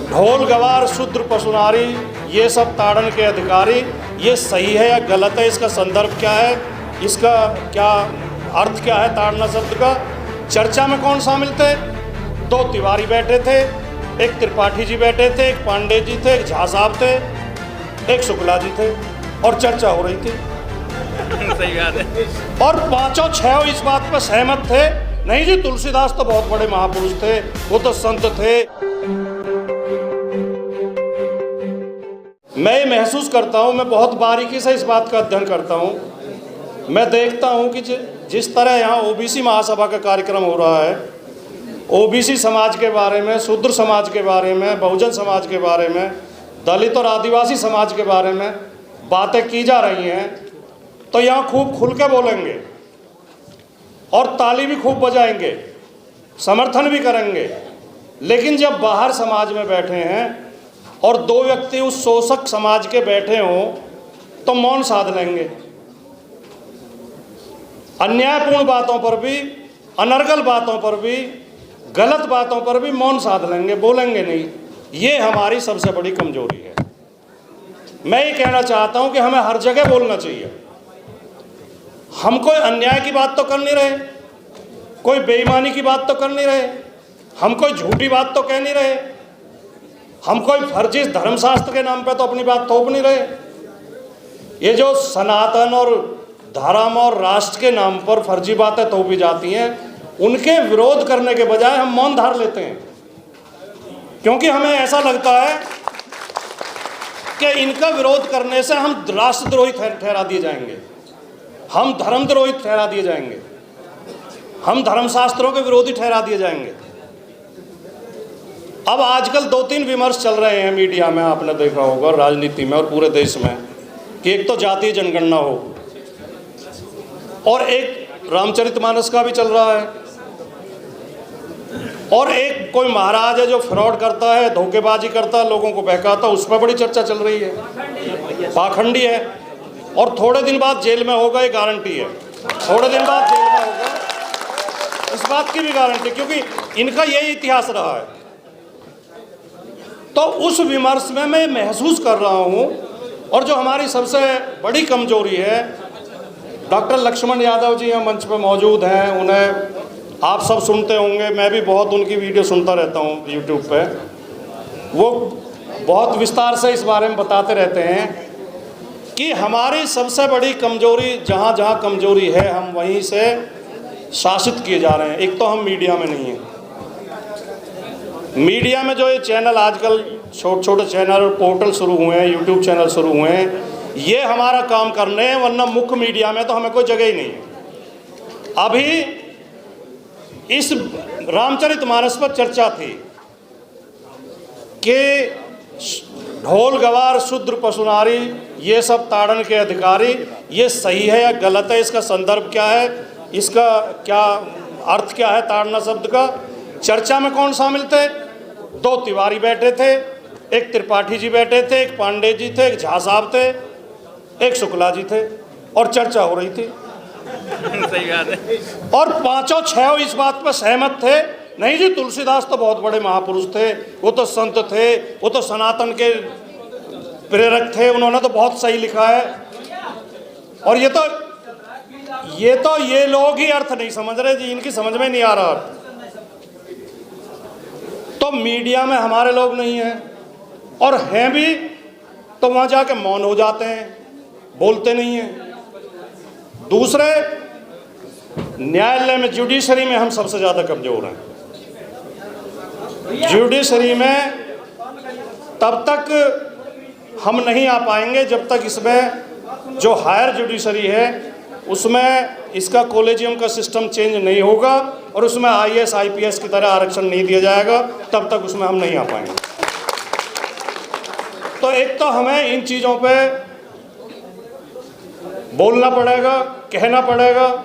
ढोल गवार शूद्र पशुनारी ये सब ताड़न के अधिकारी, ये सही है या गलत है, इसका संदर्भ क्या है, इसका क्या अर्थ क्या है ताड़ना शब्द का। चर्चा में कौन शामिल थे? 2 तिवारी बैठे थे, एक त्रिपाठी जी बैठे थे, एक पांडे जी थे, एक झा साहब थे, एक शुक्ला जी थे, और चर्चा हो रही थी। सही बात है। और 5-6 इस बात पर सहमत थे, नहीं जी तुलसीदास तो बहुत बड़े महापुरुष थे, वो तो संत थे। मैं महसूस करता हूँ, मैं बहुत बारीकी से इस बात का अध्ययन करता हूँ। मैं देखता हूँ कि जिस तरह यहाँ ओबीसी महासभा का कार्यक्रम हो रहा है, ओबीसी समाज के बारे में, शूद्र समाज के बारे में, बहुजन समाज के बारे में, दलित और आदिवासी समाज के बारे में बातें की जा रही हैं, तो यहाँ खूब खुल के बोलेंगे और ताली भी खूब बजाएंगे, समर्थन भी करेंगे। लेकिन जब बाहर समाज में बैठे हैं और 2 व्यक्ति उस शोषक समाज के बैठे हों तो मौन साध लेंगे। अन्यायपूर्ण बातों पर भी, अनर्गल बातों पर भी, गलत बातों पर भी मौन साध लेंगे, बोलेंगे नहीं। ये हमारी सबसे बड़ी कमजोरी है। मैं ये कहना चाहता हूं कि हमें हर जगह बोलना चाहिए। हम कोई अन्याय की बात तो कर नहीं रहे, कोई बेईमानी की बात तो कर नहीं रहे, हम कोई झूठी बात तो कह नहीं रहे, हम कोई फर्जी धर्मशास्त्र के नाम पे तो अपनी बात थोप नहीं रहे। ये जो सनातन और धर्म और राष्ट्र के नाम पर फर्जी बातें थोपी जाती हैं, उनके विरोध करने के बजाय हम मौन धार लेते हैं, क्योंकि हमें ऐसा लगता है कि इनका विरोध करने से हम राष्ट्रद्रोही ठहरा दिए जाएंगे, हम धर्मद्रोही ठहरा दिए जाएंगे, हम धर्मशास्त्रों के विरोधी ठहरा दिए जाएंगे। अब आजकल 2-3 विमर्श चल रहे हैं मीडिया में, आपने देखा होगा, राजनीति में और पूरे देश में, कि एक तो जातीय जनगणना हो और एक रामचरितमानस का भी चल रहा है, और एक कोई महाराज है जो फ्रॉड करता है, धोखेबाजी करता है, लोगों को बहकाता है, उस पर बड़ी चर्चा चल रही है, पाखंडी है, और थोड़े दिन बाद जेल में होगा, ये गारंटी है, थोड़े दिन बाद जेल में होगा, इस बात की भी गारंटी, क्योंकि इनका यही इतिहास रहा है। तो उस विमर्श में मैं महसूस कर रहा हूं, और जो हमारी सबसे बड़ी कमजोरी है, डॉक्टर लक्ष्मण यादव जी यहाँ मंच पर मौजूद हैं, उन्हें आप सब सुनते होंगे, मैं भी बहुत उनकी वीडियो सुनता रहता हूँ यूट्यूब पे। वो बहुत विस्तार से इस बारे में बताते रहते हैं कि हमारी सबसे बड़ी कमजोरी, जहाँ जहाँ कमजोरी है, हम वहीं से शासित किए जा रहे हैं। एक तो हम मीडिया में नहीं हैं। मीडिया में जो ये चैनल आजकल छोटे छोटे चैनल और पोर्टल शुरू हुए हैं, यूट्यूब चैनल शुरू हुए हैं, ये हमारा काम करने हैं, वरना मुख्य मीडिया में तो हमें कोई जगह ही नहीं है। अभी इस रामचरितमानस पर चर्चा थी कि ढोल गवार शूद्र पशुनारी ये सब ताड़न के अधिकारी, ये सही है या गलत है, इसका संदर्भ क्या है, इसका क्या अर्थ क्या है ताड़ना शब्द का। चर्चा में कौन शामिल थे? 2 तिवारी बैठे थे, एक त्रिपाठी जी बैठे थे, एक पांडे जी थे, एक झा साहब थे, एक शुक्ला जी थे, और चर्चा हो रही थी। सही बात है। और 5-6 इस बात पर सहमत थे, नहीं जी तुलसीदास तो बहुत बड़े महापुरुष थे, वो तो संत थे, वो तो सनातन के प्रेरक थे, उन्होंने तो बहुत सही लिखा है। और ये लोग ही अर्थ नहीं समझ रहे जी, इनकी समझ में नहीं आ रहा अर्थ। तो मीडिया में हमारे लोग नहीं हैं, और हैं भी तो वहाँ जाके मौन हो जाते हैं, बोलते नहीं हैं। दूसरे, न्यायालय में, जुडिशरी में हम सबसे ज़्यादा कमज़ोर हैं। जुडिशरी में तब तक हम नहीं आ पाएंगे जब तक इसमें जो हायर जुडिशरी है उसमें इसका कॉलेजियम का सिस्टम चेंज नहीं होगा, और उसमें IAS IPS की तरह आरक्षण नहीं दिया जाएगा, तब तक उसमें हम नहीं आ पाएंगे। तो एक तो हमें इन चीज़ों पे बोलना पड़ेगा, कहना पड़ेगा।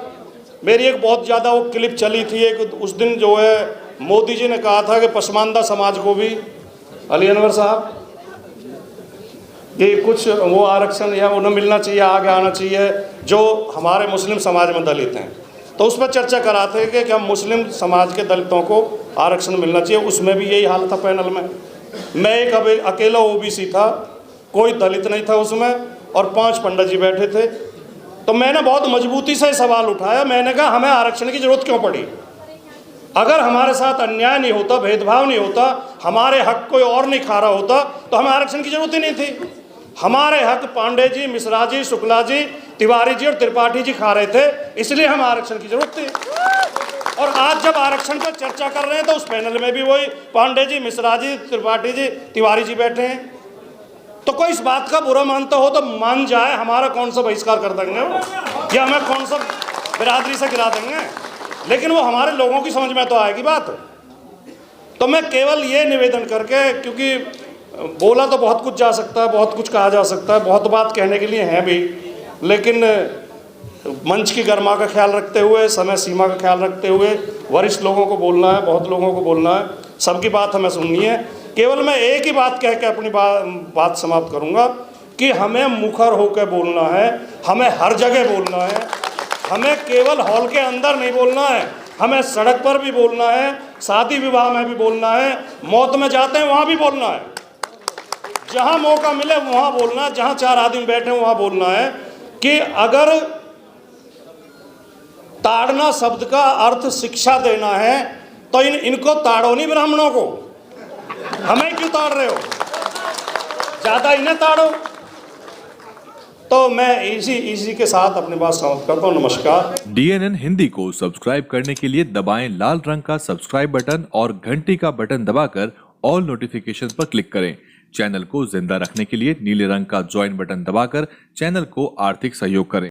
मेरी एक बहुत ज़्यादा वो क्लिप चली थी एक, उस दिन जो है मोदी जी ने कहा था कि पसमानदा समाज को भी, अली अनवर साहब, कि कुछ वो आरक्षण या उन्हें मिलना चाहिए, आगे आना चाहिए, जो हमारे मुस्लिम समाज में दलित हैं। तो उस पर चर्चा कराते कि हम मुस्लिम समाज के दलितों को आरक्षण मिलना चाहिए, उसमें भी यही हाल था पैनल में मैं एक अकेला ओबीसी था, कोई दलित नहीं था उसमें, और 5 पंडित जी बैठे थे। तो मैंने बहुत मजबूती से सवाल उठाया। मैंने कहा हमें आरक्षण की जरूरत क्यों पड़ी? अगर हमारे साथ अन्याय नहीं होता, भेदभाव नहीं होता, हमारे हक कोई और नहीं खा रहा होता, तो हमें आरक्षण की जरूरत ही नहीं थी। हमारे हक पांडे जी, मिश्रा जी, शुक्ला जी, तिवारी जी और त्रिपाठी जी खा रहे थे, इसलिए हम आरक्षण की जरूरत थी। और आज जब आरक्षण पर चर्चा कर रहे हैं तो उस पैनल में भी वही पांडे जी, मिश्रा जी, त्रिपाठी जी, तिवारी जी बैठे हैं। तो कोई इस बात का बुरा मानता हो तो मान जाए, हमारा कौन सा बहिष्कार कर देंगे वो, या हमें कौन सा बिरादरी से गिरा देंगे, लेकिन वो हमारे लोगों की समझ में तो आएगी बात। तो मैं केवल ये निवेदन करके, क्योंकि बोला तो बहुत कुछ जा सकता है, बहुत कुछ कहा जा सकता है, बहुत बात कहने के लिए है भी, लेकिन मंच की गर्मा का ख्याल रखते हुए, समय सीमा का ख्याल रखते हुए, वरिष्ठ लोगों को बोलना है, बहुत लोगों को बोलना है, सबकी बात हमें सुननी है। केवल मैं एक ही बात कह के अपनी बात समाप्त करूंगा कि हमें मुखर होकर बोलना है, हमें हर जगह बोलना है, हमें केवल हॉल के अंदर नहीं बोलना है, हमें सड़क पर भी बोलना है, शादी विवाह में भी बोलना है, मौत में जाते हैं वहाँ भी बोलना है, जहाँ मौका मिले वहाँ बोलना है, जहाँ 4 आदमी बैठे वहाँ बोलना है कि अगर ताड़ना शब्द का अर्थ शिक्षा देना है तो इनको ताड़ो नहीं, ब्राह्मणों को। हमें क्यों ताड़ रहे हो? ज्यादा इन्हें ताड़ो। तो मैं इसी के साथ अपनी बात समाप्त करता हूँ। नमस्कार। DNN हिंदी को सब्सक्राइब करने के लिए दबाएं लाल रंग का सब्सक्राइब बटन और घंटी का बटन दबाकर ऑल नोटिफिकेशन पर क्लिक करें। चैनल को जिंदा रखने के लिए नीले रंग का ज्वाइन बटन दबाकर चैनल को आर्थिक सहयोग करें।